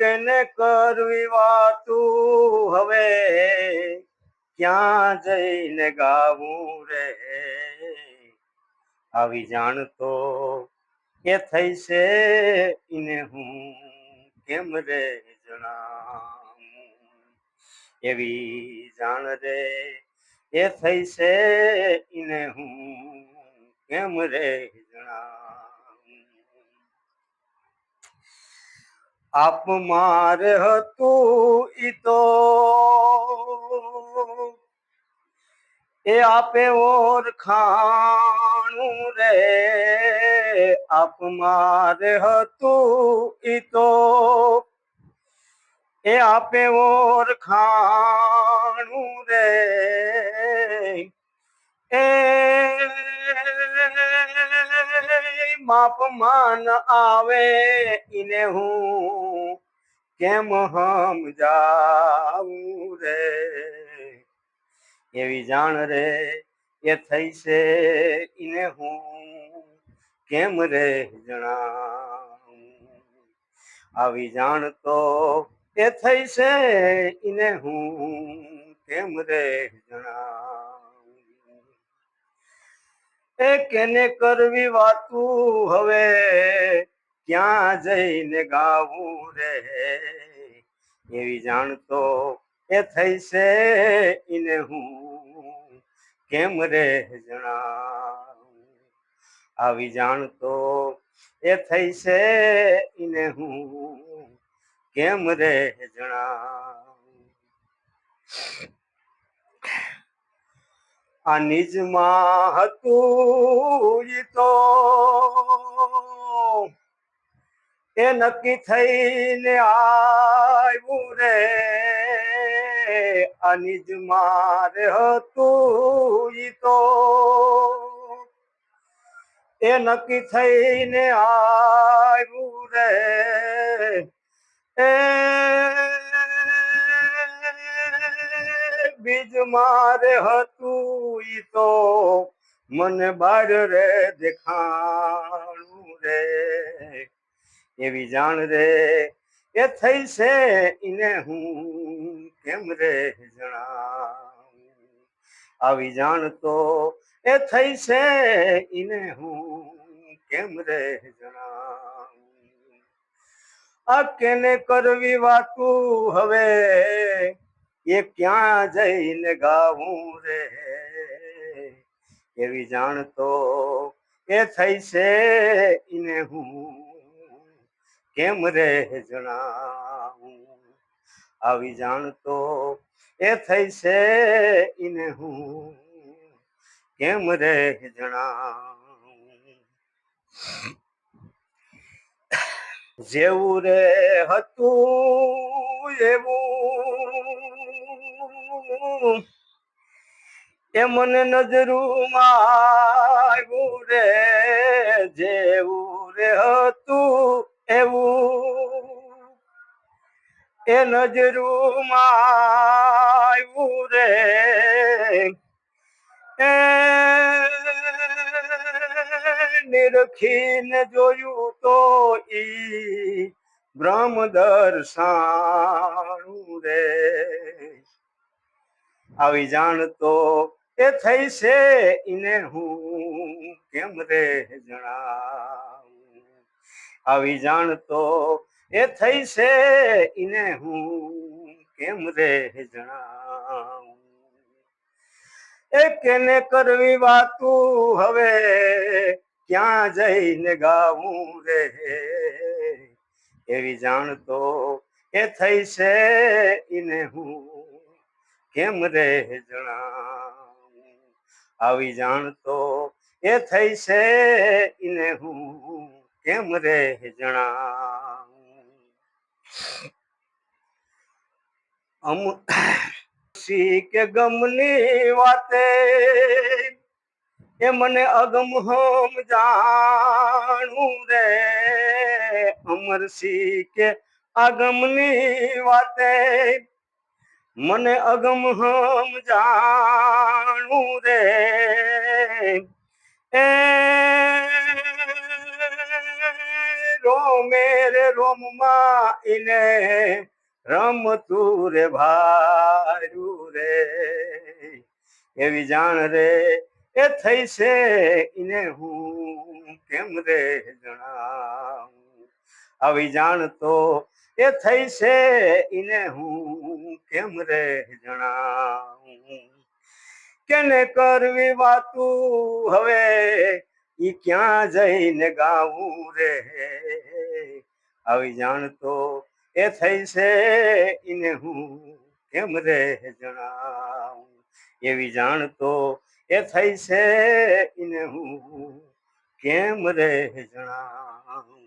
કેને કરવી વાતું હવે ક્યાં જઈને ગાવું રે આવી જાણતો એ થઈ છે એને હું કેમ રે જણાવું એવી જાણ રે એ થઈ છે એને હું કેમ રે જણાવું આપ મારે હતું ઈ તો એ આપે ઓળખાણું રે આપ મારે હતું ઈ તો એ આપે ઓળખાણું રે એ માપ માન આવે ઈને હું કેમ સમજાવું રે એવી જાણ રે એ થઈ છે ઈને હું કેમ રે જણાવું આવી જાણ તો એ થઈ છે ઈને હું કેમ રે જણાવું એ કેને કરવી વાતું હવે ક્યાં જઈને ગાવું રે એવી જાણ તો એ થઈ છે ઈને હું કેમ રે જણાવું આવી જાણ તો એ થઈ છે ઈને હું કેમ રે જણાવું આ નિજમાં હતું ઈ તો એ નક્કી થઈને આવ્યું રે આ નિજમાં હતું ઈ તો એ નક્કી થઈને આવ્યું રે એ બીજ મારે હતું ઈ તો મને બાર રે દેખાણું રે એવી જાણ રે એ થઈ છે ઈને હું કેમ રે જણાવું આવી જાણ તો એ થઈ છે ઈને હું કેમ રે જણાવું આ કેને કરવી વાતું હવે એ ક્યાં જઈને ગાવું રે એવી જાણ તો એ થઈ છે ઈને હું કેમ રે જણાવું આવી જાણ તો એ થઈ છે ઈને હું કેમ રે જણાવું જેવું રે હતું એવું એ મને નજરમાં આવ્યું રે જેવું રે હતું એવું એ નજરમાં આવ્યું રે એ નિરખીને જોયું તો ઈ બ્રહ્મ દર્શાણું રે આવી જાણ તો એ થઈ છે ઈને હું કેમ રે જણાવું આવી જાણ તો એ થઈ છે ઈને હું કેમ રે જણાવું એ કેને કરવી વાતું હવે ક્યાં જઈને ગાવું રે એવી જાણ તો એ થઈ છે ઈને હું કેમ રે જણાવું આવી જાણ તો એ થઈ છે ઈને હું કેમ રે જણાવું કે ગમની વાતે એ મને અગમ હમ જાણું રે અમરસિંહ કે આગમની વાતે મને અગમ હમ જાણું રે એ મેરે રોમમાં ઈને રમતું રે ભાર્યું રે એવી જાણ રે એ થઈ છે ઈને હું કેમ રે જણાવું આવી જાણ તો એ થઈ છે ઈને હું કેમ રે જણાવું કેને કરવી વાતું હવે ઈ ક્યાં જઈને ગાવું રે આવી જાણ તો એ થઈ છે ઈને હું કેમ રે જણાવું એવી જાણ તો એ થઈ છે ઈને હું કેમ રે જણાવું